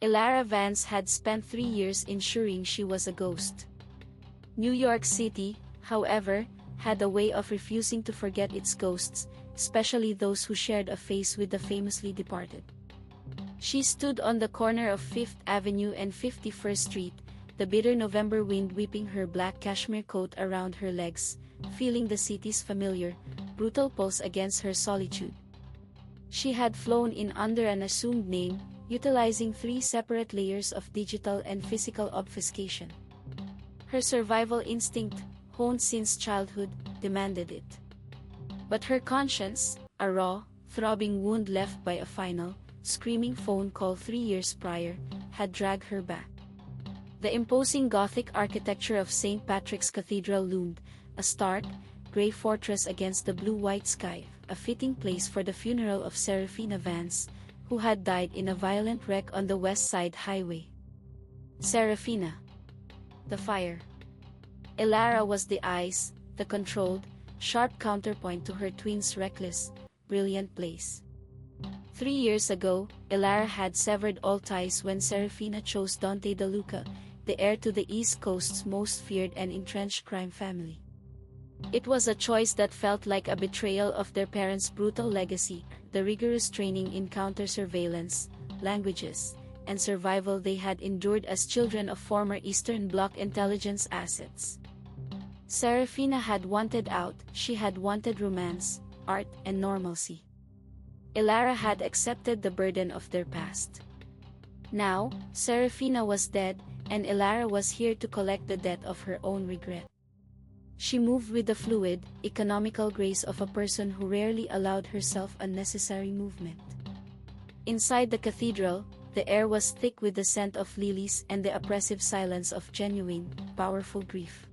Elara Vance had spent 3 years ensuring she was a ghost. New York City, however, had a way of refusing to forget its ghosts, especially those who shared a face with the famously departed. She stood on the corner of 5th Avenue and 51st Street, the bitter November wind whipping her black cashmere coat around her legs, feeling the city's familiar, brutal pulse against her solitude. She had flown in under an assumed name, utilizing 3 separate layers of digital and physical obfuscation. Her survival instinct, honed since childhood, demanded it. But her conscience, a raw, throbbing wound left by a final, screaming phone call 3 years prior, had dragged her back. The imposing Gothic architecture of St. Patrick's Cathedral loomed, a stark, grey fortress against the blue-white sky, a fitting place for the funeral of Seraphina Vance, who had died in a violent wreck on the West Side Highway. Seraphina. The fire. Elara was the ice, the controlled, sharp counterpoint to her twin's reckless, brilliant blaze. 3 years ago, Elara had severed all ties when Seraphina chose Dante De Luca, the heir to the East Coast's most feared and entrenched crime family. It was a choice that felt like a betrayal of their parents' brutal legacy, the rigorous training in counter-surveillance, languages, and survival they had endured as children of former Eastern Bloc intelligence assets. Seraphina had wanted out, she had wanted romance, art, and normalcy. Elara had accepted the burden of their past. Now, Seraphina was dead, and Elara was here to collect the debt of her own regret. She moved with the fluid, economical grace of a person who rarely allowed herself unnecessary movement. Inside the cathedral, the air was thick with the scent of lilies and the oppressive silence of genuine, powerful grief.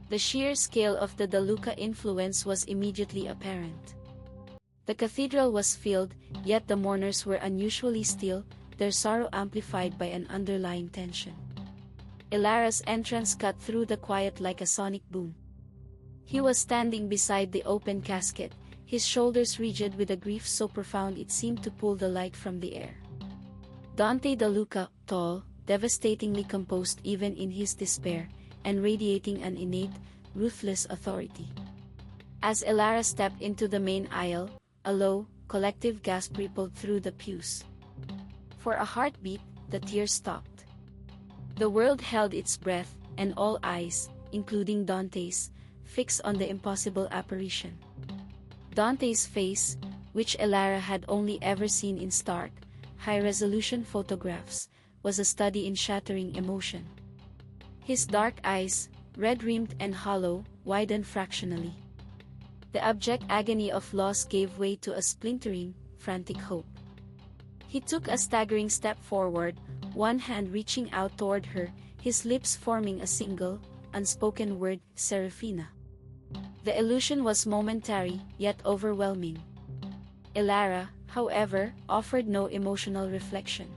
The sheer scale of the De Luca influence was immediately apparent. The cathedral was filled, yet the mourners were unusually still, their sorrow amplified by an underlying tension. Elara's entrance cut through the quiet like a sonic boom. He was standing beside the open casket, his shoulders rigid with a grief so profound it seemed to pull the light from the air. Dante De Luca, tall, devastatingly composed even in his despair, and radiating an innate, ruthless authority. As Elara stepped into the main aisle, a low, collective gasp rippled through the pews. For a heartbeat, the tears stopped. The world held its breath, and all eyes, including Dante's, fixed on the impossible apparition. Dante's face, which Elara had only ever seen in stark, high-resolution photographs, was a study in shattering emotion. His dark eyes, red-rimmed and hollow, widened fractionally. The abject agony of loss gave way to a splintering, frantic hope. He took a staggering step forward, one hand reaching out toward her, his lips forming a single, unspoken word, Seraphina. The illusion was momentary, yet overwhelming. Elara, however, offered no emotional reflection.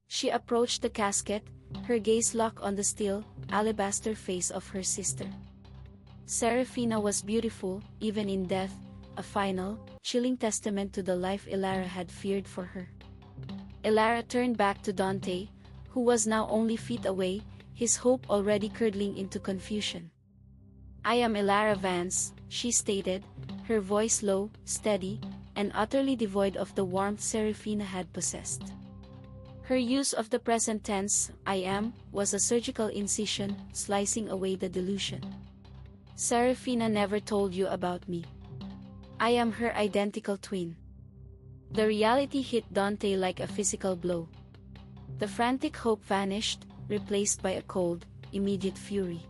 She approached the casket, her gaze locked on the still, alabaster face of her sister. Seraphina was beautiful, even in death, a final, chilling testament to the life Elara had feared for her. Elara turned back to Dante, who was now only feet away, his hope already curdling into confusion. "I am Elara Vance," she stated, her voice low, steady, and utterly devoid of the warmth Seraphina had possessed. Her use of the present tense, "I am," was a surgical incision, slicing away the delusion. "Seraphina never told you about me. I am her identical twin." The reality hit Dante like a physical blow. The frantic hope vanished, replaced by a cold, immediate fury.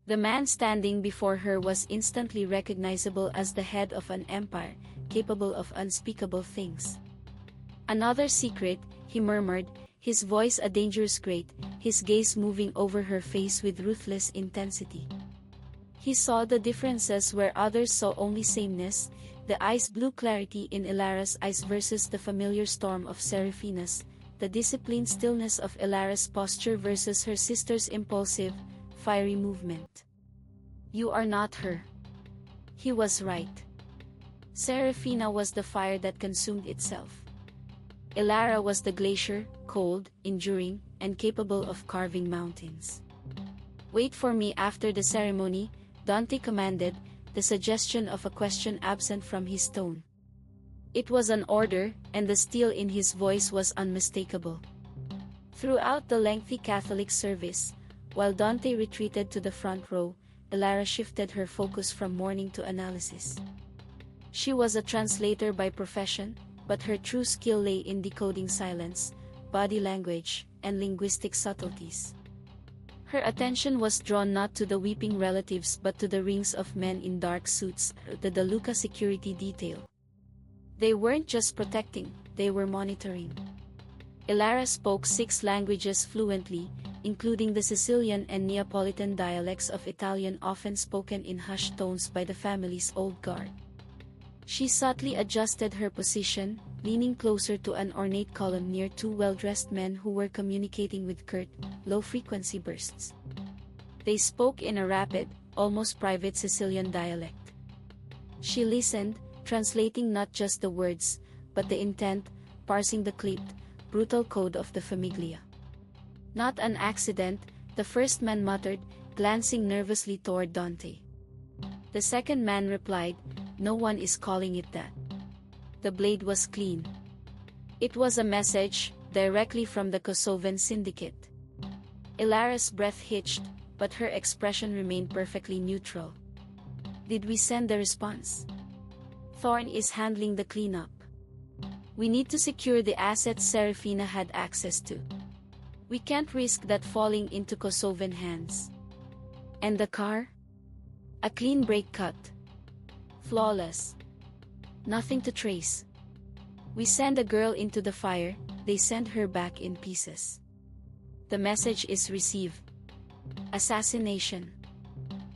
The man standing before her was instantly recognizable as the head of an empire, capable of unspeakable things. "Another secret," he murmured, his voice a dangerous grate, his gaze moving over her face with ruthless intensity. He saw the differences where others saw only sameness, the ice blue clarity in Elara's eyes versus the familiar storm of Seraphina's, the disciplined stillness of Elara's posture versus her sister's impulsive, fiery movement. "You are not her." He was right. Seraphina was the fire that consumed itself. Elara was the glacier, cold, enduring, and capable of carving mountains. "Wait for me after the ceremony," Dante commanded, the suggestion of a question absent from his tone. It was an order, and the steel in his voice was unmistakable. Throughout the lengthy Catholic service, while Dante retreated to the front row, Elara shifted her focus from mourning to analysis. She was a translator by profession, but her true skill lay in decoding silence, body language, and linguistic subtleties. Her attention was drawn not to the weeping relatives but to the rings of men in dark suits, the De Luca security detail. They weren't just protecting, they were monitoring. Elara spoke 6 languages fluently, including the Sicilian and Neapolitan dialects of Italian often spoken in hushed tones by the family's old guard. She subtly adjusted her position, leaning closer to an ornate column near 2 well-dressed men who were communicating with curt, low-frequency bursts. They spoke in a rapid, almost private Sicilian dialect. She listened, translating not just the words, but the intent, parsing the clipped, brutal code of the famiglia. "Not an accident," the first man muttered, glancing nervously toward Dante. The second man replied, "No one is calling it that." The blade was clean. It was a message, directly from the Kosovan syndicate. Elara's breath hitched, but her expression remained perfectly neutral. "Did we send the response? Thorne is handling the cleanup. We need to secure the assets Seraphina had access to. We can't risk that falling into Kosovan hands." "And the car?" "A clean break cut. Flawless. Nothing to trace. We send a girl into the fire, they send her back in pieces. The message is received. Assassination."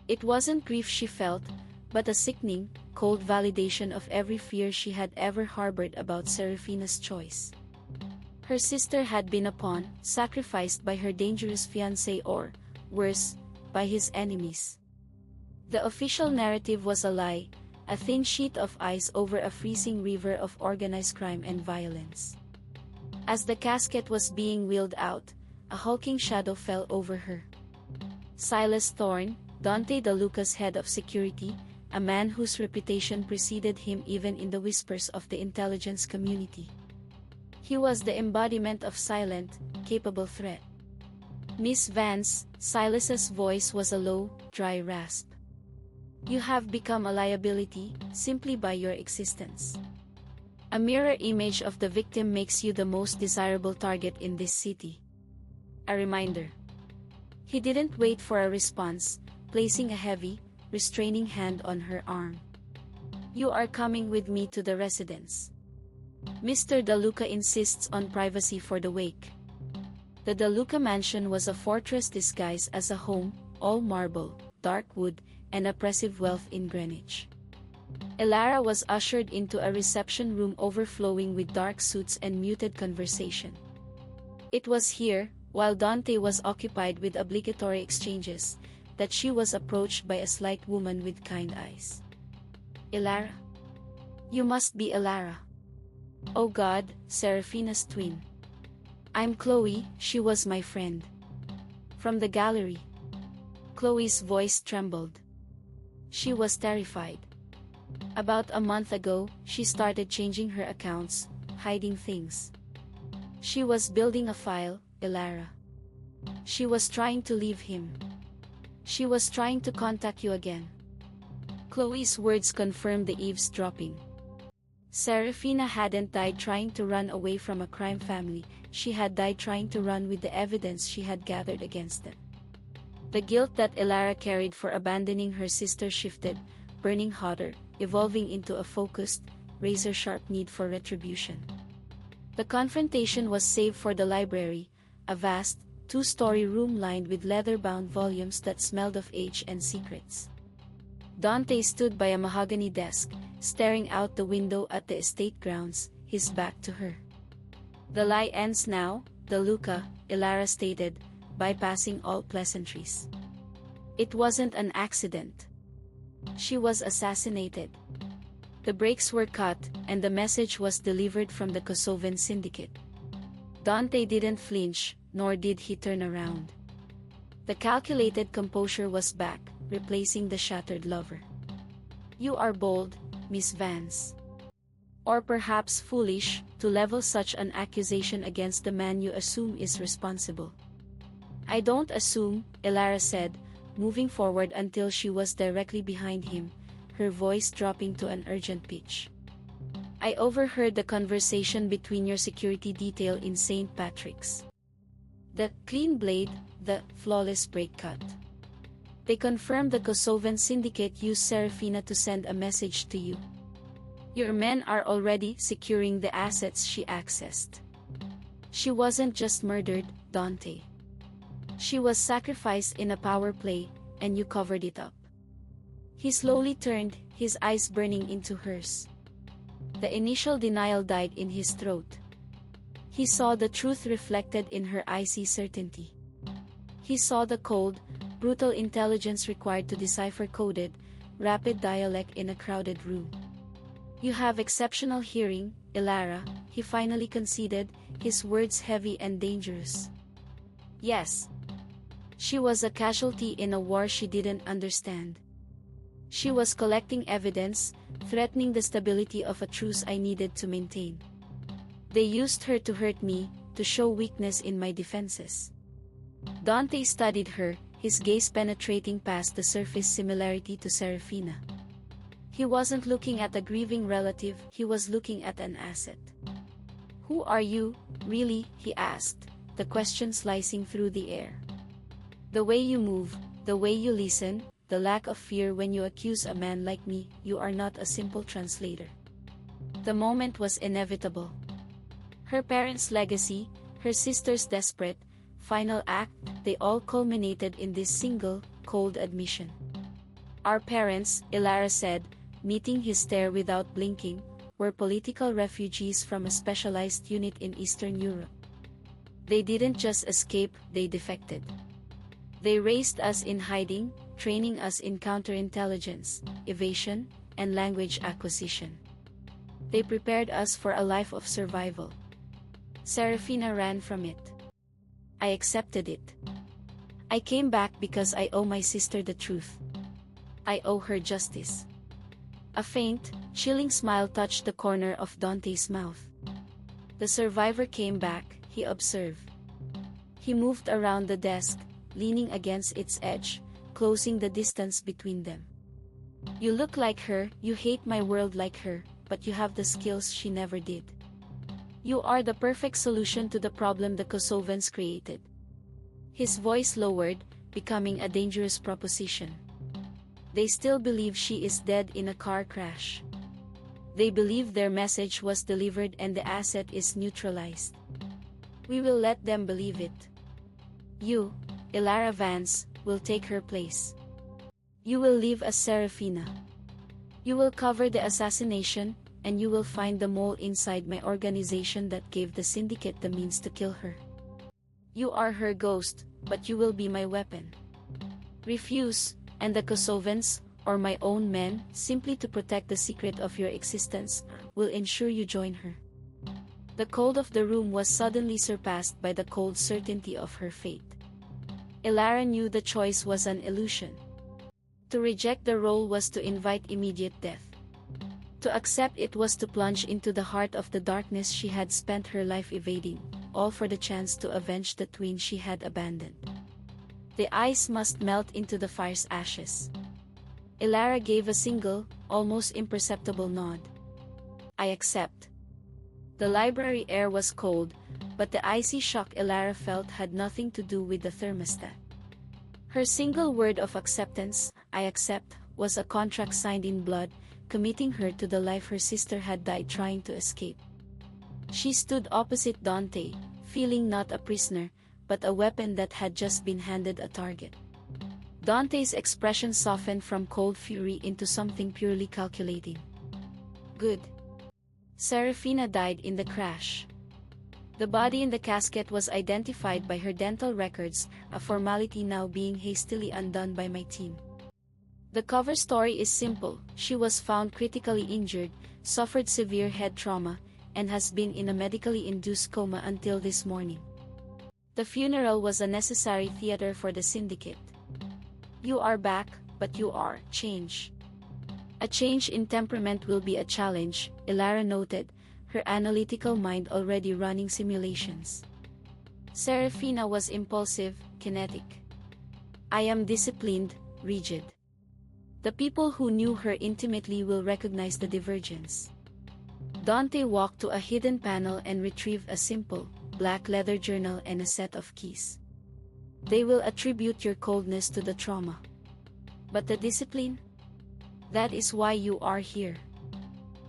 It wasn't grief she felt, but a sickening, cold validation of every fear she had ever harbored about Seraphina's choice. Her sister had been a pawn, sacrificed by her dangerous fiancé or, worse, by his enemies. The official narrative was a lie, a thin sheet of ice over a freezing river of organized crime and violence. As the casket was being wheeled out, a hulking shadow fell over her. Silas Thorne, Dante De Luca's head of security, a man whose reputation preceded him even in the whispers of the intelligence community. He was the embodiment of silent, capable threat. "Miss Vance," Silas's voice was a low, dry rasp. "You have become a liability, simply by your existence. A mirror image of the victim makes you the most desirable target in this city." A reminder. He didn't wait for a response, placing a heavy, restraining hand on her arm. "You are coming with me to the residence. Mr. De Luca insists on privacy for the wake." The De Luca mansion was a fortress disguised as a home, all marble, dark wood, and oppressive wealth in Greenwich. Elara was ushered into a reception room overflowing with dark suits and muted conversation. It was here, while Dante was occupied with obligatory exchanges, that she was approached by a slight woman with kind eyes. "Elara? You must be Elara." "Oh God," Seraphina's twin. "I'm Chloe," she was my friend. "From the gallery." Chloe's voice trembled. She was terrified. About a month ago, she started changing her accounts, hiding things. She was building a file, Elara. She was trying to leave him. She was trying to contact you again. Chloe's words confirmed the eavesdropping. Seraphina hadn't died trying to run away from a crime family, she had died trying to run with the evidence she had gathered against them. The guilt that Elara carried for abandoning her sister shifted, burning hotter, evolving into a focused, razor-sharp need for retribution. The confrontation was saved for the library, a vast, 2-story room lined with leather-bound volumes that smelled of age and secrets. Dante stood by a mahogany desk, staring out the window at the estate grounds, his back to her. "The lie ends now, De Luca," Elara stated, bypassing all pleasantries. "It wasn't an accident. She was assassinated. The brakes were cut, and the message was delivered from the Kosovan syndicate. Dante didn't flinch, nor did he turn around. The calculated composure was back, replacing the shattered lover. "You are bold, Miss Vance. Or perhaps foolish, to level such an accusation against the man you assume is responsible." "I don't assume," Elara said, moving forward until she was directly behind him, her voice dropping to an urgent pitch. "I overheard the conversation between your security detail in St. Patrick's. The clean blade, the flawless break cut. They confirmed the Kosovan syndicate used Seraphina to send a message to you. Your men are already securing the assets she accessed. She wasn't just murdered, Dante. She was sacrificed in a power play, and you covered it up." He slowly turned, his eyes burning into hers. The initial denial died in his throat. He saw the truth reflected in her icy certainty. He saw the cold, brutal intelligence required to decipher coded, rapid dialect in a crowded room. "You have exceptional hearing, Elara," he finally conceded, his words heavy and dangerous. "Yes. She was a casualty in a war she didn't understand. She was collecting evidence, threatening the stability of a truce I needed to maintain. They used her to hurt me, to show weakness in my defenses." Dante studied her, his gaze penetrating past the surface similarity to Seraphina. He wasn't looking at a grieving relative, he was looking at an asset. "Who are you, really?" he asked, the question slicing through the air. "The way you move, the way you listen, the lack of fear when you accuse a man like me, you are not a simple translator." The moment was inevitable. Her parents' legacy, her sister's desperate, final act, they all culminated in this single, cold admission. "Our parents," Elara said, meeting his stare without blinking, "were political refugees from a specialized unit in Eastern Europe. They didn't just escape, they defected. They raised us in hiding, training us in counterintelligence, evasion, and language acquisition. They prepared us for a life of survival. Seraphina ran from it. I accepted it. I came back because I owe my sister the truth. I owe her justice." A faint, chilling smile touched the corner of Dante's mouth. "The survivor came back," he observed. He moved around the desk, leaning against its edge, closing the distance between them. "You look like her, you hate my world like her, but you have the skills she never did. You are the perfect solution to the problem the Kosovans created." His voice lowered, becoming a dangerous proposition. "They still believe she is dead in a car crash. They believe their message was delivered and the asset is neutralized. We will let them believe it. You, Elara Vance, will take her place. You will live as Seraphina. You will cover the assassination, and you will find the mole inside my organization that gave the syndicate the means to kill her. You are her ghost, but you will be my weapon. Refuse, and the Kosovans, or my own men, simply to protect the secret of your existence, will ensure you join her." The cold of the room was suddenly surpassed by the cold certainty of her fate. Elara knew the choice was an illusion. To reject the role was to invite immediate death. To accept it was to plunge into the heart of the darkness she had spent her life evading, all for the chance to avenge the twin she had abandoned. The ice must melt into the fire's ashes. Elara gave a single, almost imperceptible nod. "I accept." The library air was cold, but the icy shock Elara felt had nothing to do with the thermostat. Her single word of acceptance, "I accept," was a contract signed in blood, committing her to the life her sister had died trying to escape. She stood opposite Dante, feeling not a prisoner, but a weapon that had just been handed a target. Dante's expression softened from cold fury into something purely calculating. "Good. Seraphina died in the crash. The body in the casket was identified by her dental records, a formality now being hastily undone by my team. The cover story is simple. She was found critically injured, suffered severe head trauma, and has been in a medically induced coma until this morning. The funeral was a necessary theater for the syndicate. You are back, but you are change. A change in temperament will be a challenge, Elara noted, her analytical mind already running simulations. Seraphina was impulsive, kinetic. I am disciplined, rigid. The people who knew her intimately will recognize the divergence. Dante walked to a hidden panel and retrieved a simple, black leather journal and a set of keys. They will attribute your coldness to the trauma. But the discipline? That is why you are here.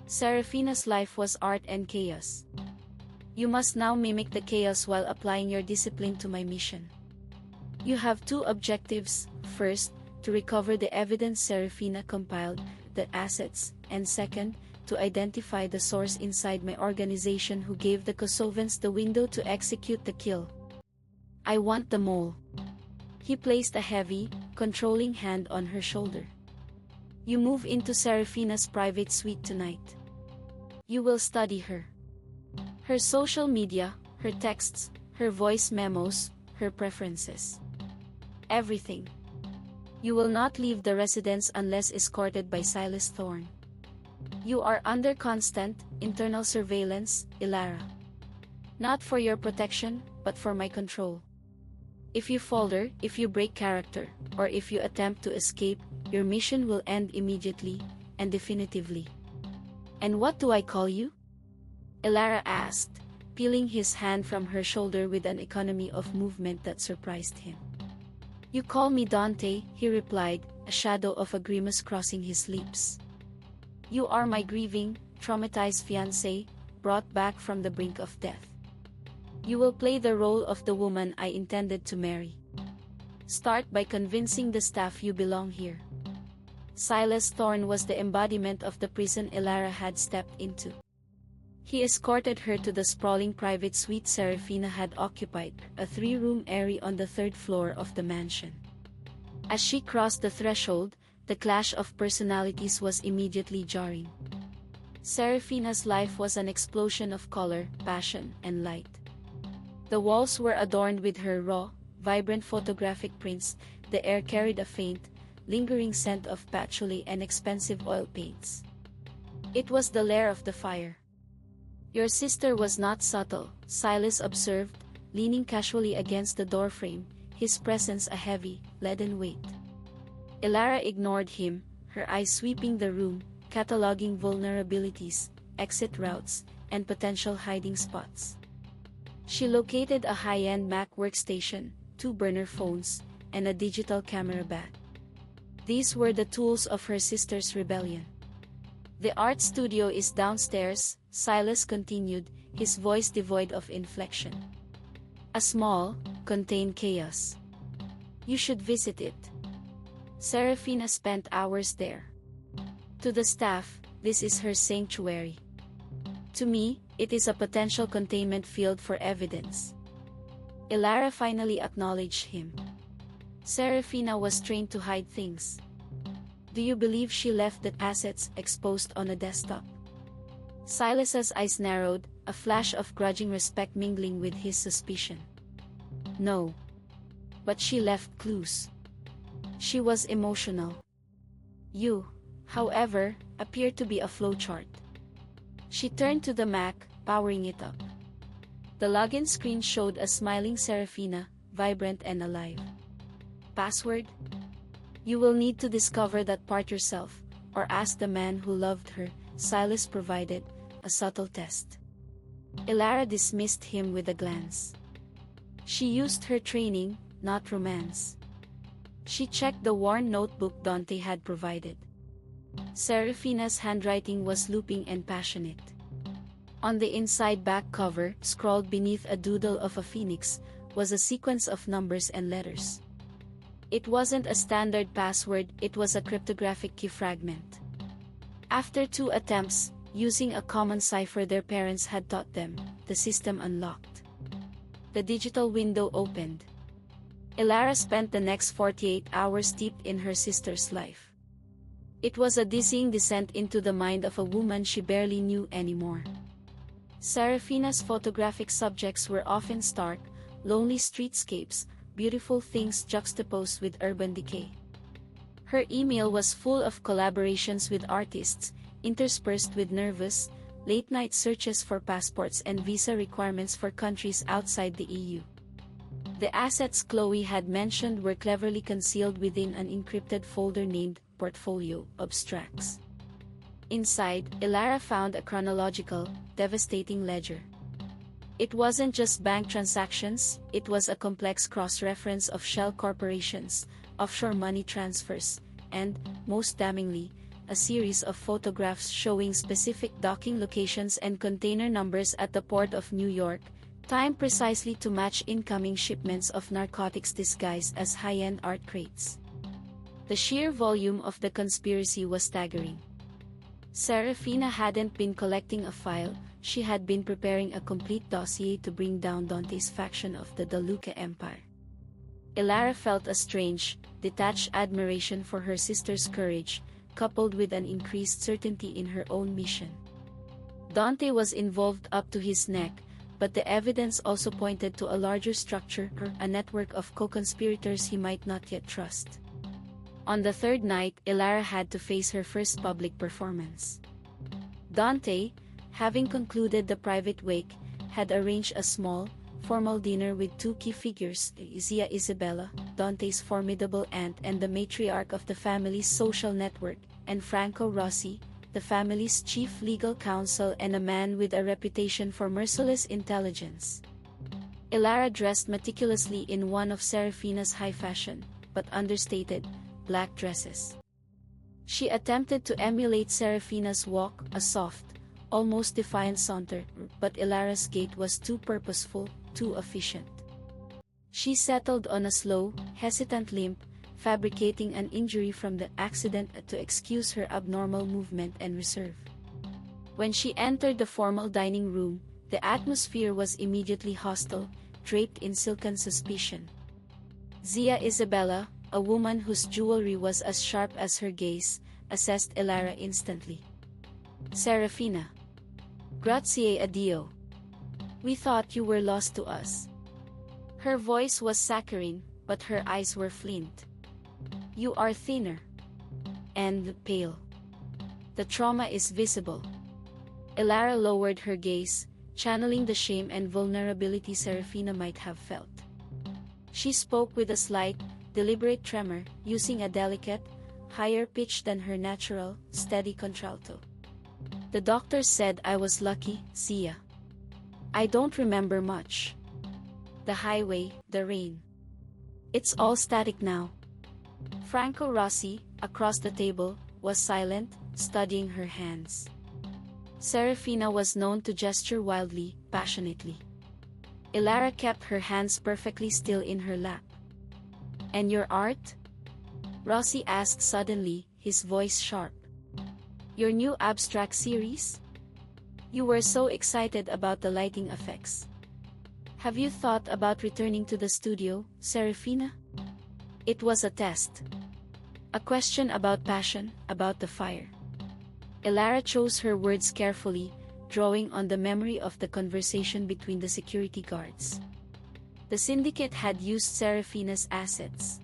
Seraphina's life was art and chaos. You must now mimic the chaos while applying your discipline to my mission. You have two objectives: first, to recover the evidence Seraphina compiled, the assets, and second, to identify the source inside my organization who gave the Kosovans the window to execute the kill. I want the mole. He placed a heavy, controlling hand on her shoulder. You move into Seraphina's private suite tonight. You will study her. Her social media, her texts, her voice memos, her preferences. Everything. You will not leave the residence unless escorted by Silas Thorne. You are under constant, internal surveillance, Elara. Not for your protection, but for my control. If you falter, if you break character, or if you attempt to escape, your mission will end immediately, and definitively. And what do I call you? Elara asked, peeling his hand from her shoulder with an economy of movement that surprised him. You call me Dante, he replied, a shadow of a grimace crossing his lips. You are my grieving, traumatized fiancée, brought back from the brink of death. You will play the role of the woman I intended to marry. Start by convincing the staff you belong here. Silas Thorne was the embodiment of the prison Elara had stepped into. He escorted her to the sprawling private suite Seraphina had occupied, a three-room area on the third floor of the mansion. As she crossed the threshold, the clash of personalities was immediately jarring. Seraphina's life was an explosion of color, passion, and light. The walls were adorned with her raw, vibrant photographic prints, the air carried a faint, lingering scent of patchouli and expensive oil paints. It was the lair of the fire. Your sister was not subtle, Silas observed, leaning casually against the doorframe, his presence a heavy, leaden weight. Elara ignored him, her eyes sweeping the room, cataloging vulnerabilities, exit routes, and potential hiding spots. She located a high-end Mac workstation, two burner phones, and a digital camera bag. These were the tools of her sister's rebellion. The art studio is downstairs, Silas continued, his voice devoid of inflection. A small, contained chaos. You should visit it. Seraphina spent hours there. To the staff, this is her sanctuary. To me, it is a potential containment field for evidence. Elara finally acknowledged him. Seraphina was trained to hide things. Do you believe she left the assets exposed on a desktop? Silas's eyes narrowed, a flash of grudging respect mingling with his suspicion. No. But she left clues. She was emotional. You, however, appear to be a flowchart. She turned to the Mac, powering it up. The login screen showed a smiling Seraphina, vibrant and alive. Password? You will need to discover that part yourself, or ask the man who loved her, Silas provided, a subtle test. Elara dismissed him with a glance. She used her training, not romance. She checked the worn notebook Dante had provided. Seraphina's handwriting was looping and passionate. On the inside back cover, scrawled beneath a doodle of a phoenix, was a sequence of numbers and letters. It wasn't a standard password, it was a cryptographic key fragment. After 2 attempts, using a common cipher their parents had taught them, the system unlocked. The digital window opened. Elara spent the next 48 hours steeped in her sister's life. It was a dizzying descent into the mind of a woman she barely knew anymore. Seraphina's photographic subjects were often stark, lonely streetscapes, beautiful things juxtaposed with urban decay. Her email was full of collaborations with artists, interspersed with nervous, late-night searches for passports and visa requirements for countries outside the EU. The assets Chloe had mentioned were cleverly concealed within an encrypted folder named Portfolio Abstracts. Inside, Elara found a chronological, devastating ledger. It wasn't just bank transactions, it was a complex cross-reference of shell corporations, offshore money transfers, and, most damningly, a series of photographs showing specific docking locations and container numbers at the port of New York, timed precisely to match incoming shipments of narcotics disguised as high-end art crates. The sheer volume of the conspiracy was staggering. Seraphina hadn't been collecting a file, she had been preparing a complete dossier to bring down Dante's faction of the De Luca Empire. Elara felt a strange, detached admiration for her sister's courage, coupled with an increased certainty in her own mission. Dante was involved up to his neck, but the evidence also pointed to a larger structure, a network of co-conspirators he might not yet trust. On the third night, Elara had to face her first public performance. Dante, having concluded the private wake, had arranged a small, formal dinner with two key figures, Zia Isabella, Dante's formidable aunt and the matriarch of the family's social network, and Franco Rossi, the family's chief legal counsel and a man with a reputation for merciless intelligence. Elara dressed meticulously in one of Seraphina's high-fashion, but understated, black dresses. She attempted to emulate Seraphina's walk, a soft, almost defiant saunter, but Elara's gait was too purposeful, too efficient. She settled on a slow, hesitant limp, fabricating an injury from the accident to excuse her abnormal movement and reserve. When she entered the formal dining room, the atmosphere was immediately hostile, draped in silken suspicion. Zia Isabella, a woman whose jewelry was as sharp as her gaze, assessed Elara instantly. Seraphina. Grazie a Dio. We thought you were lost to us. Her voice was saccharine, but her eyes were flint. You are thinner. And pale. The trauma is visible. Elara lowered her gaze, channeling the shame and vulnerability Seraphina might have felt. She spoke with a slight, deliberate tremor, using a delicate, higher pitch than her natural, steady contralto. The doctor said I was lucky, Zia. I don't remember much. The highway, the rain. It's all static now. Franco Rossi, across the table, was silent, studying her hands. Seraphina was known to gesture wildly, passionately. Elara kept her hands perfectly still in her lap. And your art? Rossi asked suddenly, his voice sharp. Your new abstract series? You were so excited about the lighting effects. Have you thought about returning to the studio, Seraphina? It was a test. A question about passion, about the fire. Elara chose her words carefully, drawing on the memory of the conversation between the security guards. The syndicate had used Seraphina's assets.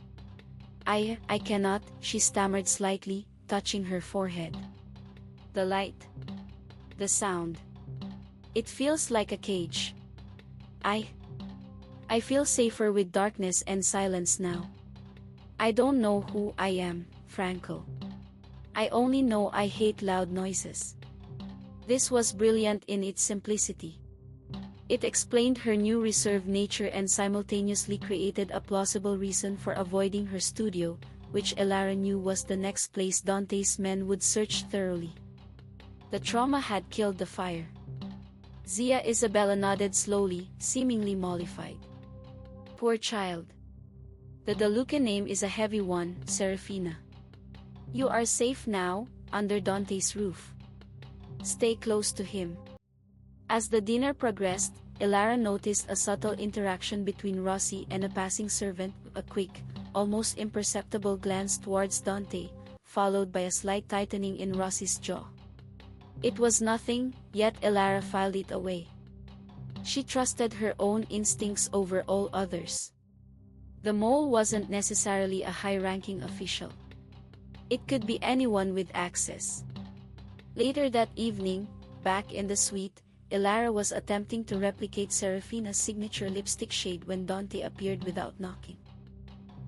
I cannot, she stammered slightly, touching her forehead. The light. The sound. It feels like a cage. I feel safer with darkness and silence now. I don't know who I am, Franco. I only know I hate loud noises. This was brilliant in its simplicity. It explained her new reserved nature and simultaneously created a plausible reason for avoiding her studio, which Elara knew was the next place Dante's men would search thoroughly. The trauma had killed the fire. Zia Isabella nodded slowly, seemingly mollified. Poor child. The De Luca name is a heavy one, Seraphina. You are safe now, under Dante's roof. Stay close to him. As the dinner progressed, Elara noticed a subtle interaction between Rossi and a passing servant, a quick, almost imperceptible glance towards Dante, followed by a slight tightening in Rossi's jaw. It was nothing, yet Elara filed it away. She trusted her own instincts over all others. The mole wasn't necessarily a high-ranking official. It could be anyone with access. Later that evening, back in the suite, Elara was attempting to replicate Seraphina's signature lipstick shade when Dante appeared without knocking.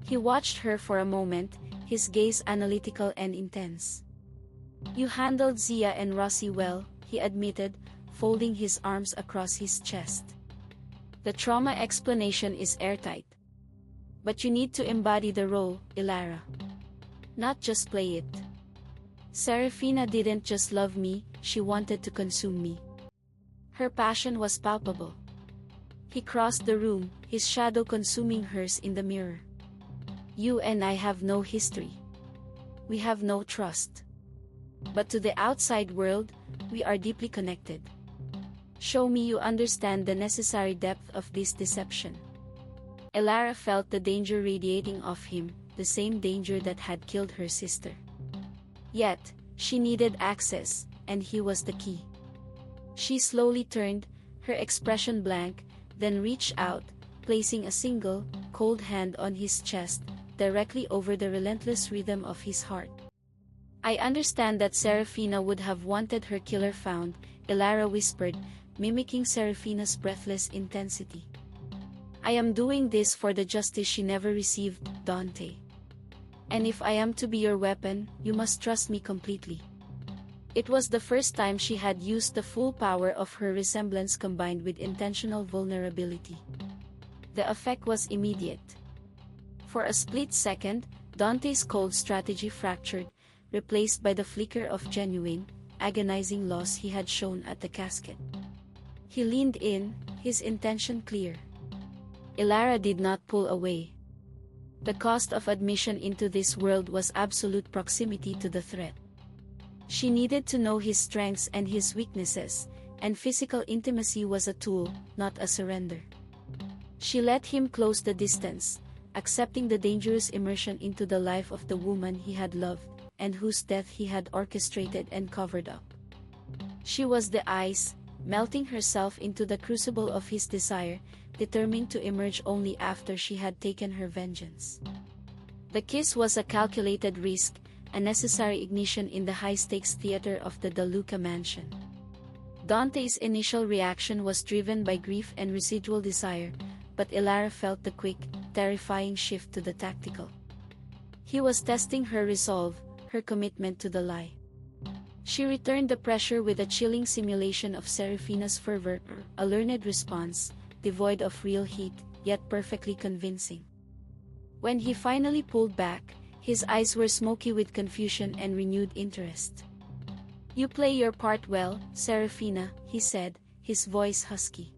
He watched her for a moment, his gaze analytical and intense. "You handled Zia and Rossi well," he admitted, folding his arms across his chest. "The trauma explanation is airtight. But you need to embody the role, Elara. Not just play it. Seraphina didn't just love me, she wanted to consume me." Her passion was palpable. He crossed the room, his shadow consuming hers in the mirror. "You and I have no history. We have no trust. But to the outside world, we are deeply connected. Show me you understand the necessary depth of this deception." Elara felt the danger radiating off him, the same danger that had killed her sister. Yet, she needed access, and he was the key. She slowly turned, her expression blank, then reached out, placing a single, cold hand on his chest, directly over the relentless rhythm of his heart. "I understand that Seraphina would have wanted her killer found," Elara whispered, mimicking Seraphina's breathless intensity. "I am doing this for the justice she never received, Dante. And if I am to be your weapon, you must trust me completely." It was the first time she had used the full power of her resemblance combined with intentional vulnerability. The effect was immediate. For a split second, Dante's cold strategy fractured, replaced by the flicker of genuine, agonizing loss he had shown at the casket. He leaned in, his intention clear. Elara did not pull away. The cost of admission into this world was absolute proximity to the threat. She needed to know his strengths and his weaknesses, and physical intimacy was a tool, not a surrender. She let him close the distance, accepting the dangerous immersion into the life of the woman he had loved, and whose death he had orchestrated and covered up. She was the ice, melting herself into the crucible of his desire, determined to emerge only after she had taken her vengeance. The kiss was a calculated risk, a necessary ignition in the high-stakes theater of the De Luca mansion. Dante's initial reaction was driven by grief and residual desire, but Elara felt the quick, terrifying shift to the tactical. He was testing her resolve, her commitment to the lie. She returned the pressure with a chilling simulation of Seraphina's fervor, a learned response, devoid of real heat, yet perfectly convincing. When he finally pulled back, his eyes were smoky with confusion and renewed interest. "You play your part well, Seraphina," he said, his voice husky.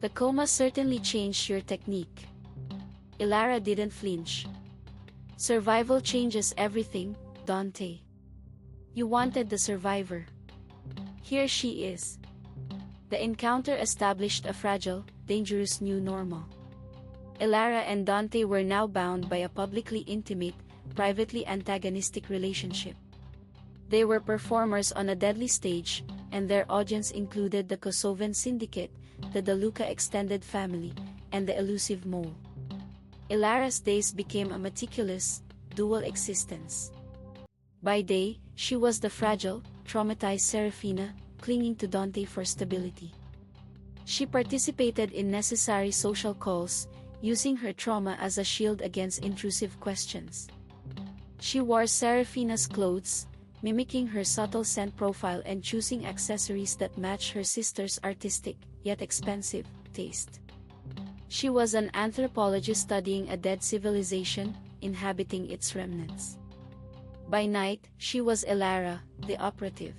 "The coma certainly changed your technique." Elara didn't flinch. "Survival changes everything, Dante. You wanted the survivor. Here she is." The encounter established a fragile, dangerous new normal. Elara and Dante were now bound by a publicly intimate, privately antagonistic relationship. They were performers on a deadly stage, and their audience included the Kosovan syndicate, the De Luca extended family, and the elusive mole. Elara's days became a meticulous, dual existence. By day, she was the fragile, traumatized Seraphina, clinging to Dante for stability. She participated in necessary social calls, using her trauma as a shield against intrusive questions. She wore Seraphina's clothes, mimicking her subtle scent profile and choosing accessories that matched her sister's artistic, yet expensive, taste. She was an anthropologist studying a dead civilization, inhabiting its remnants. By night, she was Elara, the operative.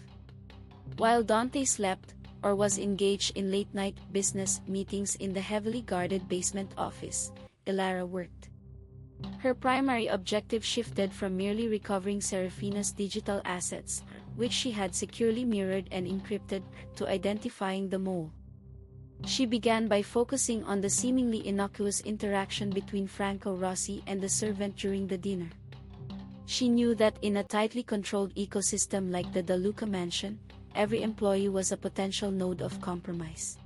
While Dante slept, or was engaged in late-night business meetings in the heavily guarded basement office, Elara worked. Her primary objective shifted from merely recovering Seraphina's digital assets, which she had securely mirrored and encrypted, to identifying the mole. She began by focusing on the seemingly innocuous interaction between Franco Rossi and the servant during the dinner. She knew that in a tightly controlled ecosystem like the De Luca mansion, every employee was a potential node of compromise.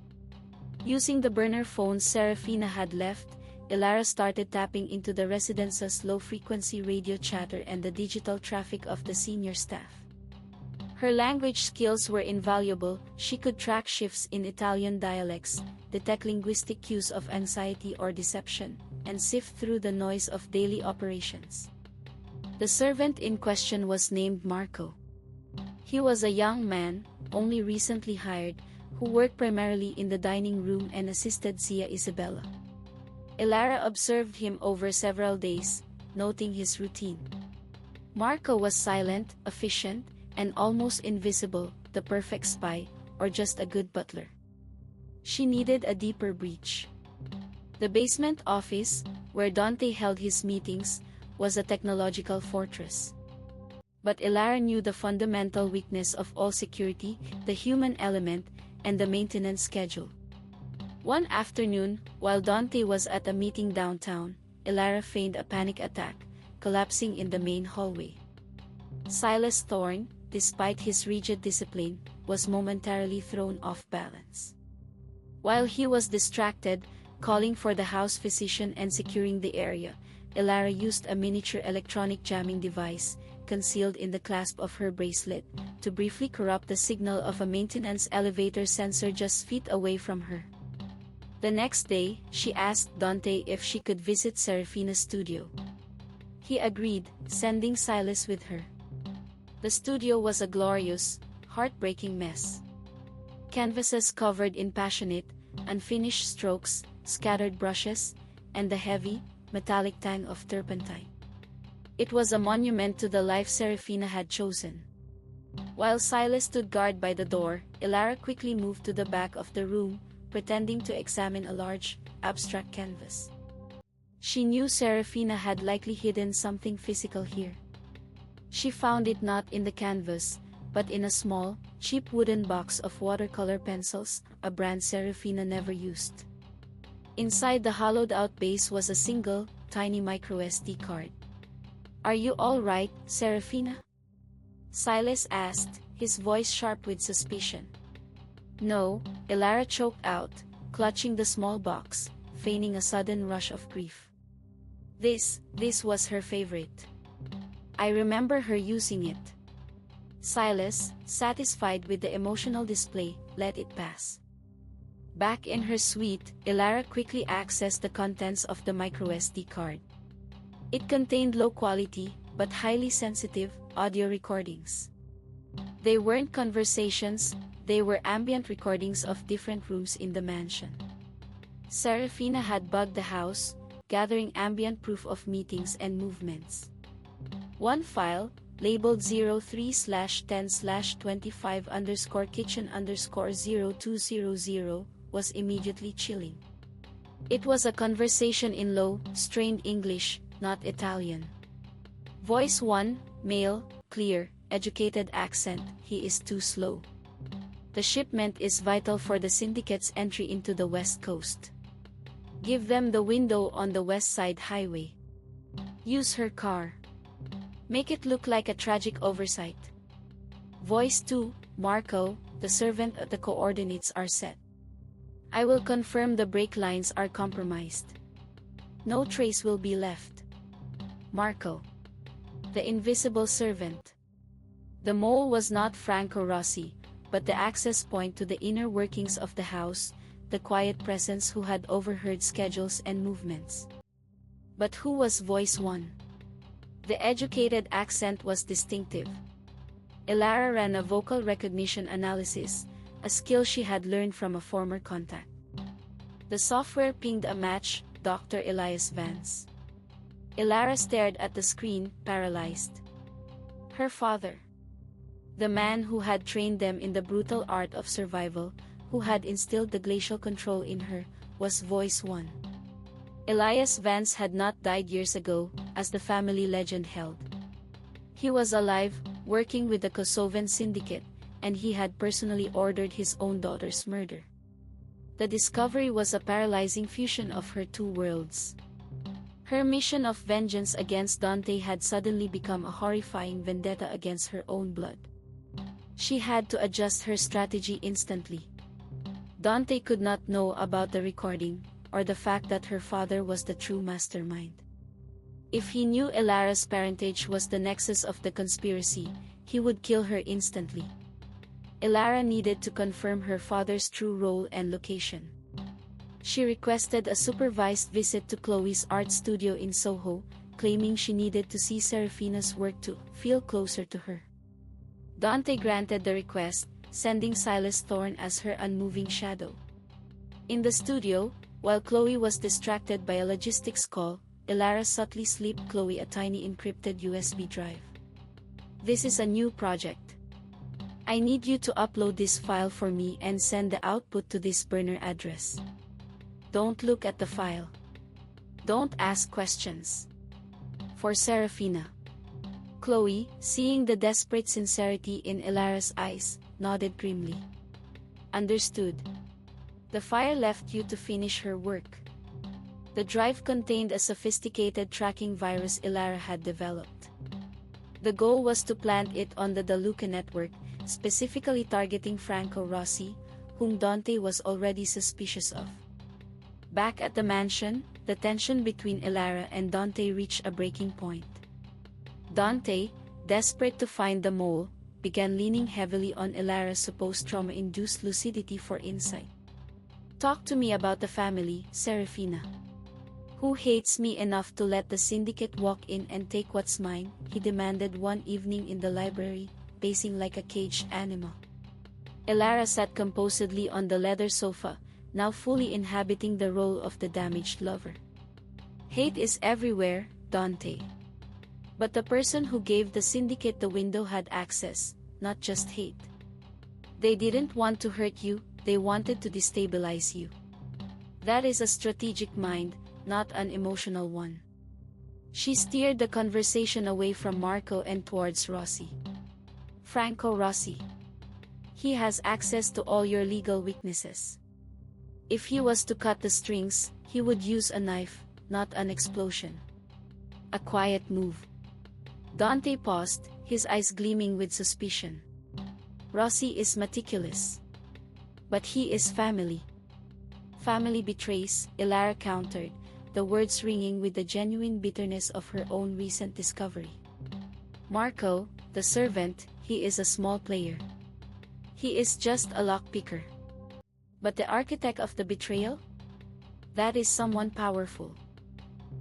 Using the burner phones Seraphina had left, Elara started tapping into the residence's low-frequency radio chatter and the digital traffic of the senior staff. Her language skills were invaluable. She could track shifts in Italian dialects, detect linguistic cues of anxiety or deception, and sift through the noise of daily operations. The servant in question was named Marco. He was a young man, only recently hired, who worked primarily in the dining room and assisted Zia Isabella. Elara observed him over several days, noting his routine. Marco was silent, efficient, and almost invisible, the perfect spy, or just a good butler. She needed a deeper breach. The basement office, where Dante held his meetings, was a technological fortress. But Elara knew the fundamental weakness of all security, the human element, and the maintenance schedule. One afternoon, while Dante was at a meeting downtown, Elara feigned a panic attack, collapsing in the main hallway. Silas Thorne, despite his rigid discipline, was momentarily thrown off balance. While he was distracted, calling for the house physician and securing the area, Elara used a miniature electronic jamming device, concealed in the clasp of her bracelet, to briefly corrupt the signal of a maintenance elevator sensor just feet away from her. The next day, she asked Dante if she could visit Seraphina's studio. He agreed, sending Silas with her. The studio was a glorious, heartbreaking mess. Canvases covered in passionate, unfinished strokes, scattered brushes, and the heavy, metallic tang of turpentine. It was a monument to the life Seraphina had chosen. While Silas stood guard by the door, Elara quickly moved to the back of the room, pretending to examine a large, abstract canvas. She knew Seraphina had likely hidden something physical here. She found it not in the canvas, but in a small, cheap wooden box of watercolor pencils, a brand Seraphina never used. Inside the hollowed-out base was a single, tiny microSD card. "Are you all right, Seraphina?" Silas asked, his voice sharp with suspicion. "No," Elara choked out, clutching the small box, feigning a sudden rush of grief. This was her favorite. I remember her using it. Silas, satisfied with the emotional display, let it pass. Back in her suite, Elara quickly accessed the contents of the microSD card. It contained low-quality, but highly sensitive, audio recordings. They weren't conversations, they were ambient recordings of different rooms in the mansion. Seraphina had bugged the house, gathering ambient proof of meetings and movements. One file, labeled 03/10/25_kitchen_0200, was immediately chilling. It was a conversation in low, strained English, not Italian. Voice 1, male, clear, educated accent, "He is too slow. The shipment is vital for the syndicate's entry into the West Coast. Give them the window on the West Side Highway. Use her car. Make it look like a tragic oversight." Voice 2, Marco, the servant, "The coordinates are set. I will confirm the brake lines are compromised. No trace will be left." Marco, the invisible servant. The mole was not Franco Rossi, but the access point to the inner workings of the house, the quiet presence who had overheard schedules and movements. But who was Voice 1? The educated accent was distinctive. Elara ran a vocal recognition analysis, a skill she had learned from a former contact. The software pinged a match, Dr. Elias Vance. Elara stared at the screen, paralyzed. Her father. The man who had trained them in the brutal art of survival, who had instilled the glacial control in her, was Voice 1. Elias Vance had not died years ago, as the family legend held. He was alive, working with the Kosovan syndicate, and he had personally ordered his own daughter's murder. The discovery was a paralyzing fusion of her two worlds. Her mission of vengeance against Dante had suddenly become a horrifying vendetta against her own blood. She had to adjust her strategy instantly. Dante could not know about the recording, or the fact that her father was the true mastermind. If he knew Elara's parentage was the nexus of the conspiracy, he would kill her instantly. Elara needed to confirm her father's true role and location. She requested a supervised visit to Chloe's art studio in Soho, claiming she needed to see Seraphina's work to feel closer to her. Dante granted the request, sending Silas Thorne as her unmoving shadow. In the studio, while Chloe was distracted by a logistics call, Elara subtly slipped Chloe a tiny encrypted USB drive. "This is a new project. I need you to upload this file for me and send the output to this burner address. Don't look at the file. Don't ask questions." For Seraphina. Chloe, seeing the desperate sincerity in Elara's eyes, nodded grimly. "Understood. The fire left you to finish her work." The drive contained a sophisticated tracking virus Elara had developed. The goal was to plant it on the De Luca network, specifically targeting Franco Rossi, whom Dante was already suspicious of. Back at the mansion, the tension between Elara and Dante reached a breaking point. Dante, desperate to find the mole, began leaning heavily on Elara's supposed trauma-induced lucidity for insight. "Talk to me about the family, Seraphina. Who hates me enough to let the syndicate walk in and take what's mine?" he demanded one evening in the library, pacing like a caged animal. Elara sat composedly on the leather sofa, now fully inhabiting the role of the damaged lover. "Hate is everywhere, Dante. But the person who gave the syndicate the window had access, not just hate. They didn't want to hurt you, they wanted to destabilize you. That is a strategic mind, not an emotional one." She steered the conversation away from Marco and towards Rossi. "Franco Rossi. He has access to all your legal weaknesses. If he was to cut the strings, he would use a knife, not an explosion." A quiet move. Dante paused, his eyes gleaming with suspicion. "Rossi is meticulous. But he is family." "Family betrays," Elara countered, the words ringing with the genuine bitterness of her own recent discovery. "Marco, the servant, he is a small player. He is just a lockpicker. But the architect of the betrayal? That is someone powerful.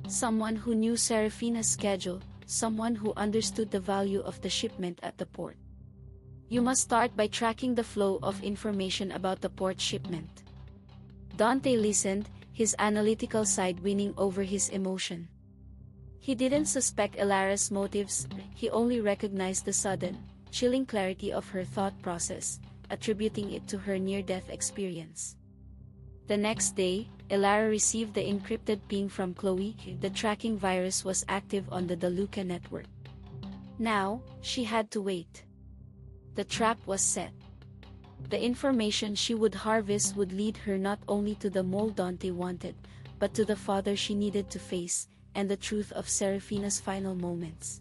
Someone who knew Seraphina's schedule, someone who understood the value of the shipment at the port. You must start by tracking the flow of information about the port shipment." Dante listened, his analytical side winning over his emotion. He didn't suspect Elara's motives, he only recognized the sudden, chilling clarity of her thought process, attributing it to her near-death experience. The next day, Elara received the encrypted ping from Chloe. The tracking virus was active on the De Luca network. Now, she had to wait. The trap was set. The information she would harvest would lead her not only to the mole Dante wanted, but to the father she needed to face, and the truth of Seraphina's final moments.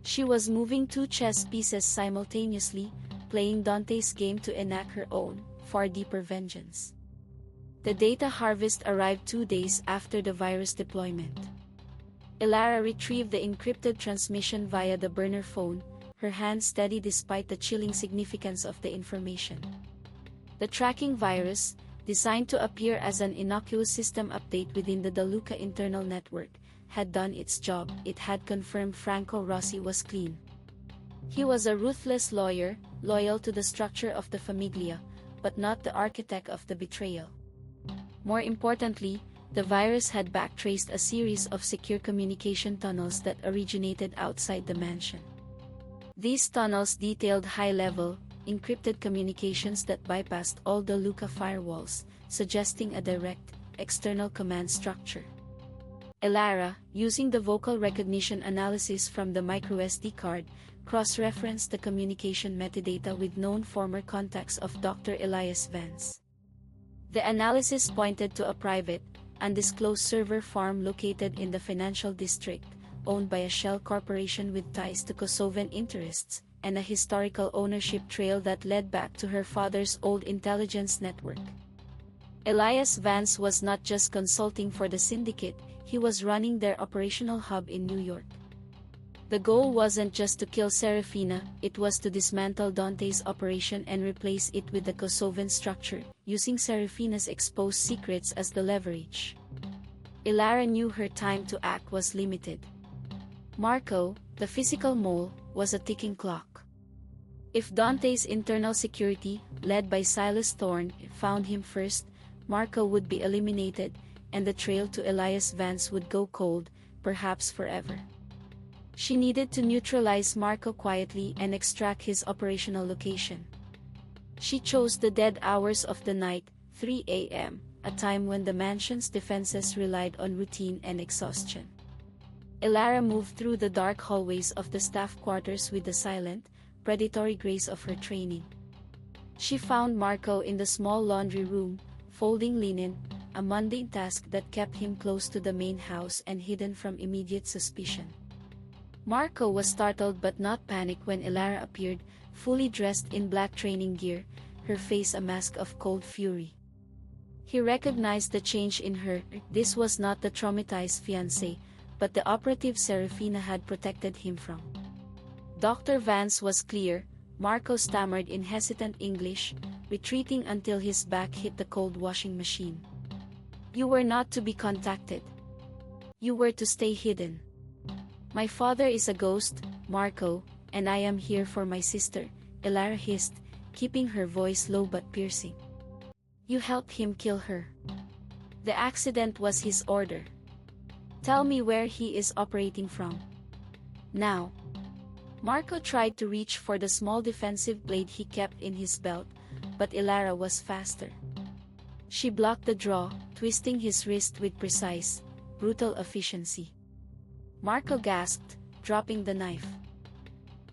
She was moving two chess pieces simultaneously, playing Dante's game to enact her own, far deeper vengeance. The data harvest arrived 2 days after the virus deployment. Elara retrieved the encrypted transmission via the burner phone, her hand steady despite the chilling significance of the information. The tracking virus, designed to appear as an innocuous system update within the De Luca internal network, had done its job. It had confirmed Franco Rossi was clean. He was a ruthless lawyer, loyal to the structure of the Famiglia, but not the architect of the betrayal. More importantly, the virus had backtraced a series of secure communication tunnels that originated outside the mansion. These tunnels detailed high-level, encrypted communications that bypassed all De Luca firewalls, suggesting a direct, external command structure. Elara, using the vocal recognition analysis from the microSD card, cross-referenced the communication metadata with known former contacts of Dr. Elias Vance. The analysis pointed to a private, undisclosed server farm located in the financial district, owned by a shell corporation with ties to Kosovan interests, and a historical ownership trail that led back to her father's old intelligence network. Elias Vance was not just consulting for the syndicate, he was running their operational hub in New York. The goal wasn't just to kill Seraphina, it was to dismantle Dante's operation and replace it with the Kosovan structure, using Seraphina's exposed secrets as the leverage. Elara knew her time to act was limited. Marco, the physical mole, was a ticking clock. If Dante's internal security, led by Silas Thorne, found him first, Marco would be eliminated, and the trail to Elias Vance would go cold, perhaps forever. She needed to neutralize Marco quietly and extract his operational location. She chose the dead hours of the night, 3 a.m., a time when the mansion's defenses relied on routine and exhaustion. Elara moved through the dark hallways of the staff quarters with the silent, predatory grace of her training. She found Marco in the small laundry room, folding linen, a mundane task that kept him close to the main house and hidden from immediate suspicion. Marco was startled but not panicked when Elara appeared, fully dressed in black training gear, her face a mask of cold fury. He recognized the change in her. This was not the traumatized fiancée, but the operative Seraphina had protected him from. Dr. Vance was clear, Marco stammered in hesitant English, retreating until his back hit the cold washing machine. "You were not to be contacted. You were to stay hidden." "My father is a ghost, Marco, and I am here for my sister," Elara hissed, keeping her voice low but piercing. "You helped him kill her. The accident was his order. Tell me where he is operating from. Now." Marco tried to reach for the small defensive blade he kept in his belt, but Elara was faster. She blocked the draw, twisting his wrist with precise, brutal efficiency. Marco gasped, dropping the knife.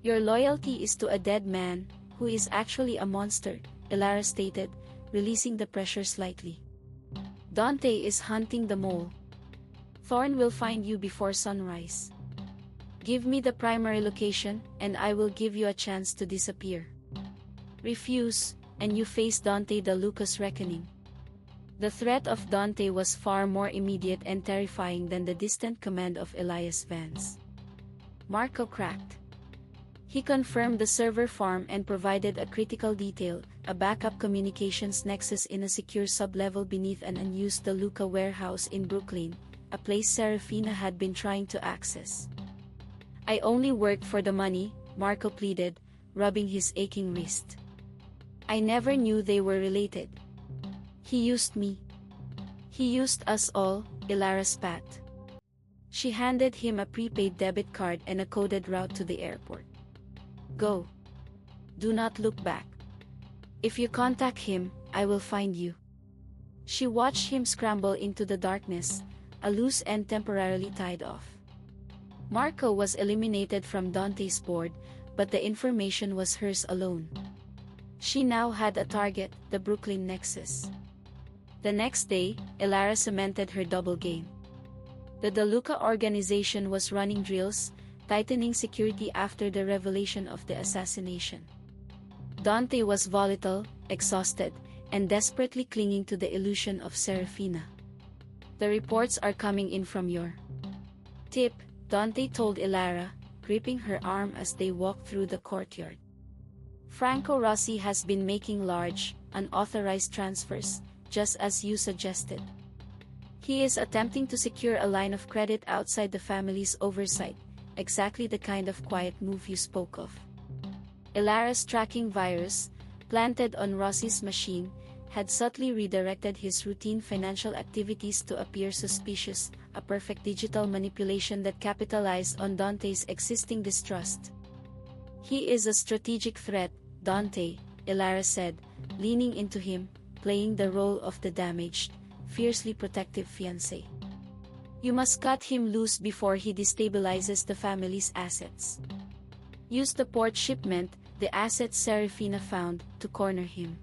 "Your loyalty is to a dead man, who is actually a monster," Elara stated, releasing the pressure slightly. "Dante is hunting the mole. Thorne will find you before sunrise. Give me the primary location, and I will give you a chance to disappear. Refuse, and you face Dante De Luca's reckoning." The threat of Dante was far more immediate and terrifying than the distant command of Elias Vance. Marco cracked. He confirmed the server farm and provided a critical detail, a backup communications nexus in a secure sublevel beneath an unused De Luca warehouse in Brooklyn, a place Seraphina had been trying to access. "I only work for the money," Marco pleaded, rubbing his aching wrist. "I never knew they were related. He used me. He used us all," Elara spat. She handed him a prepaid debit card and a coded route to the airport. "Go. Do not look back. If you contact him, I will find you." She watched him scramble into the darkness, a loose end temporarily tied off. Marco was eliminated from Dante's board, but the information was hers alone. She now had a target, the Brooklyn Nexus. The next day, Elara cemented her double game. The De Luca organization was running drills, tightening security after the revelation of the assassination. Dante was volatile, exhausted, and desperately clinging to the illusion of Seraphina. "The reports are coming in from your tip," Dante told Elara, gripping her arm as they walked through the courtyard. "Franco Rossi has been making large, unauthorized transfers, just as you suggested. He is attempting to secure a line of credit outside the family's oversight, exactly the kind of quiet move you spoke of." Elara's tracking virus, planted on Rossi's machine, had subtly redirected his routine financial activities to appear suspicious, a perfect digital manipulation that capitalized on Dante's existing distrust. "He is a strategic threat, Dante," Elara said, leaning into him, playing the role of the damaged, fiercely protective fiancé. "You must cut him loose before he destabilizes the family's assets. Use the port shipment, the assets Seraphina found, to corner him.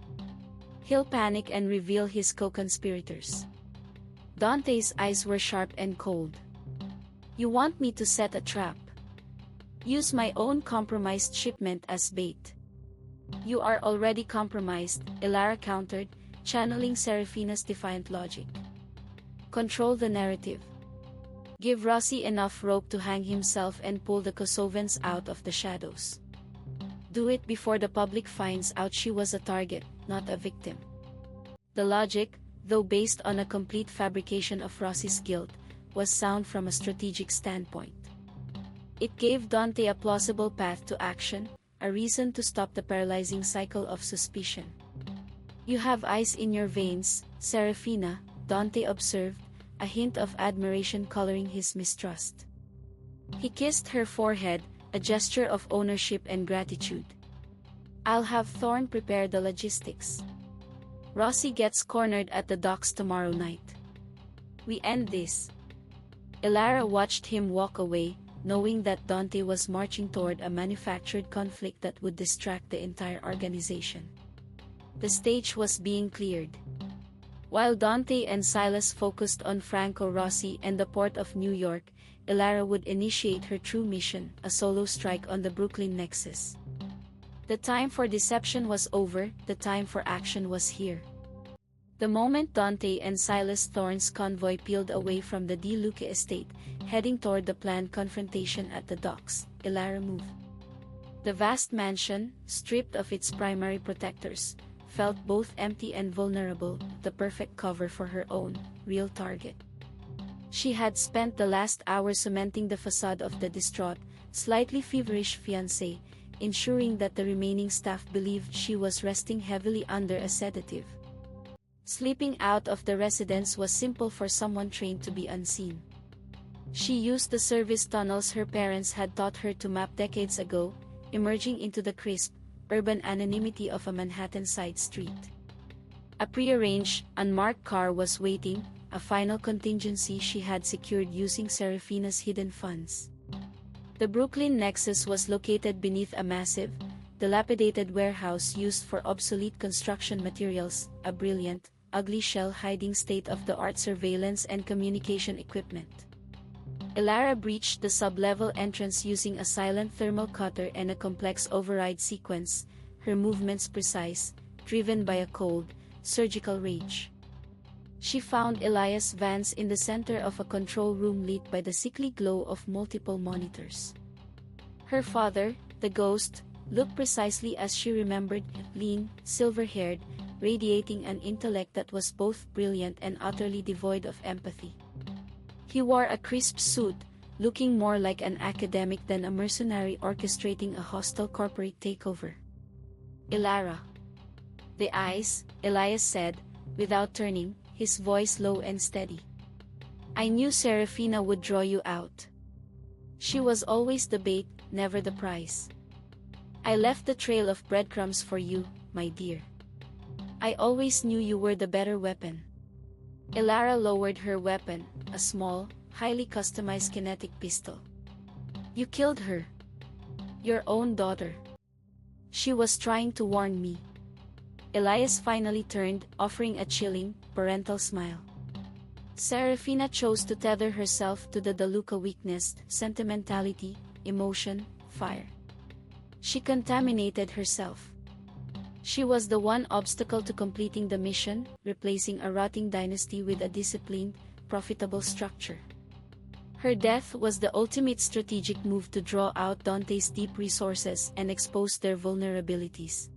He'll panic and reveal his co-conspirators. Dante's eyes were sharp and cold. You want me to set a trap? Use my own compromised shipment as bait. You are already compromised, Elara countered, channeling Seraphina's defiant logic. Control the narrative. Give Rossi enough rope to hang himself and pull the Kosovans out of the shadows. Do it before the public finds out she was a target, not a victim. The logic, though based on a complete fabrication of Rossi's guilt, was sound from a strategic standpoint. It gave Dante a plausible path to action, a reason to stop the paralyzing cycle of suspicion. You have ice in your veins, Seraphina, Dante observed, a hint of admiration coloring his mistrust. He kissed her forehead, a gesture of ownership and gratitude. I'll have Thorne prepare the logistics. Rossi gets cornered at the docks tomorrow night. We end this. Elara watched him walk away, knowing that Dante was marching toward a manufactured conflict that would distract the entire organization. The stage was being cleared. While Dante and Silas focused on Franco Rossi and the port of New York, Elara would initiate her true mission, a solo strike on the Brooklyn Nexus. The time for deception was over, the time for action was here. The moment Dante and Silas Thorne's convoy peeled away from the De Luca estate, heading toward the planned confrontation at the docks, Elara moved. The vast mansion, stripped of its primary protectors, felt both empty and vulnerable, the perfect cover for her own, real target. She had spent the last hour cementing the facade of the distraught, slightly feverish fiancé, ensuring that the remaining staff believed she was resting heavily under a sedative. Sleeping out of the residence was simple for someone trained to be unseen. She used the service tunnels her parents had taught her to map decades ago, emerging into the crisp, urban anonymity of a Manhattan side street. A prearranged, unmarked car was waiting, a final contingency she had secured using Seraphina's hidden funds. The Brooklyn Nexus was located beneath a massive, dilapidated warehouse used for obsolete construction materials, a brilliant, ugly shell hiding state-of-the-art surveillance and communication equipment. Elara breached the sub-level entrance using a silent thermal cutter and a complex override sequence, her movements precise, driven by a cold, surgical rage. She found Elias Vance in the center of a control room lit by the sickly glow of multiple monitors. Her father, the ghost, looked precisely as she remembered, lean, silver-haired, radiating an intellect that was both brilliant and utterly devoid of empathy. He wore a crisp suit, looking more like an academic than a mercenary orchestrating a hostile corporate takeover. Elara. The eyes, Elias said, without turning, his voice low and steady. I knew Seraphina would draw you out. She was always the bait, never the prize. I left the trail of breadcrumbs for you, my dear. I always knew you were the better weapon. Elara lowered her weapon, a small, highly customized kinetic pistol. You killed her. Your own daughter. She was trying to warn me. Elias finally turned, offering a chilling, parental smile. Seraphina chose to tether herself to the De Luca weakness, sentimentality, emotion, fire. She contaminated herself. She was the one obstacle to completing the mission, replacing a rotting dynasty with a disciplined, profitable structure. Her death was the ultimate strategic move to draw out Dante's deep resources and expose their vulnerabilities.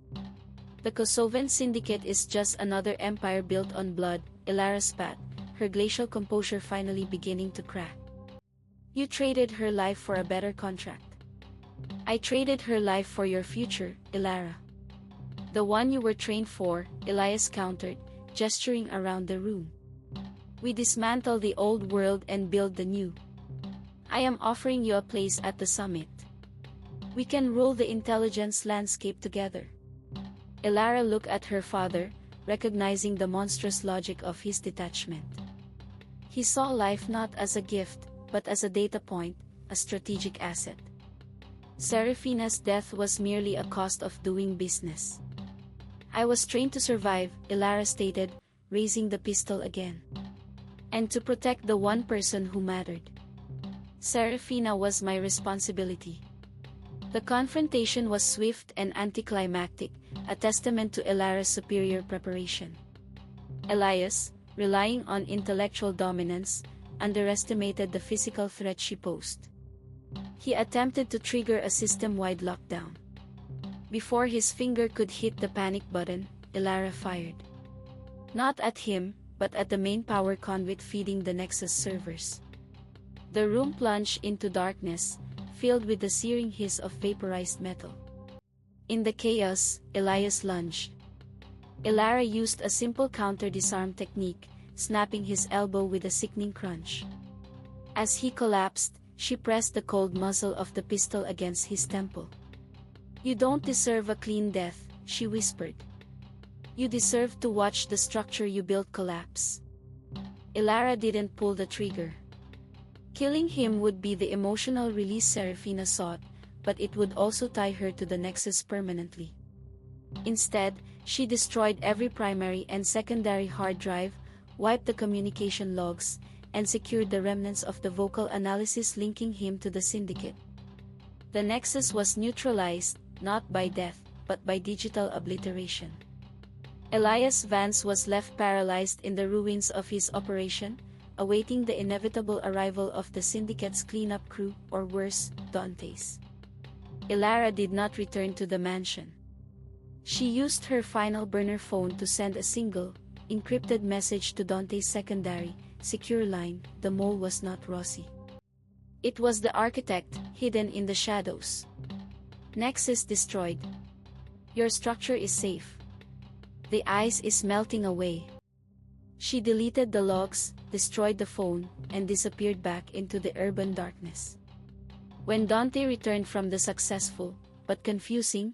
The Kosovan syndicate is just another empire built on blood, Elara spat, her glacial composure finally beginning to crack. You traded her life for a better contract. I traded her life for your future, Elara. The one you were trained for, Elias countered, gesturing around the room. We dismantle the old world and build the new. I am offering you a place at the summit. We can rule the intelligence landscape together. Elara looked at her father, recognizing the monstrous logic of his detachment. He saw life not as a gift, but as a data point, a strategic asset. Seraphina's death was merely a cost of doing business. I was trained to survive, Elara stated, raising the pistol again. and to protect the one person who mattered. Seraphina was my responsibility. The confrontation was swift and anticlimactic, a testament to Elara's superior preparation. Elias, relying on intellectual dominance, underestimated the physical threat she posed. He attempted to trigger a system-wide lockdown. Before his finger could hit the panic button, Elara fired. Not at him, but at the main power conduit feeding the Nexus servers. The room plunged into darkness, filled with the searing hiss of vaporized metal. In the chaos, Elias lunged. Elara used a simple counter-disarm technique, snapping his elbow with a sickening crunch. As he collapsed, she pressed the cold muzzle of the pistol against his temple. "You don't deserve a clean death," she whispered. "You deserve to watch the structure you built collapse." Elara didn't pull the trigger. Killing him would be the emotional release Seraphina sought, but it would also tie her to the Nexus permanently. Instead, she destroyed every primary and secondary hard drive, wiped the communication logs, and secured the remnants of the vocal analysis linking him to the Syndicate. The Nexus was neutralized, not by death, but by digital obliteration. Elias Vance was left paralyzed in the ruins of his operation, awaiting the inevitable arrival of the Syndicate's cleanup crew, or worse, Dante's. Elara did not return to the mansion. She used her final burner phone to send a single, encrypted message to Dante's secondary, secure line. The mole was not Rossi. It was the architect, hidden in the shadows. Nexus destroyed. Your structure is safe. The ice is melting away. She deleted the logs, destroyed the phone, and disappeared back into the urban darkness. When Dante returned from the successful, but confusing,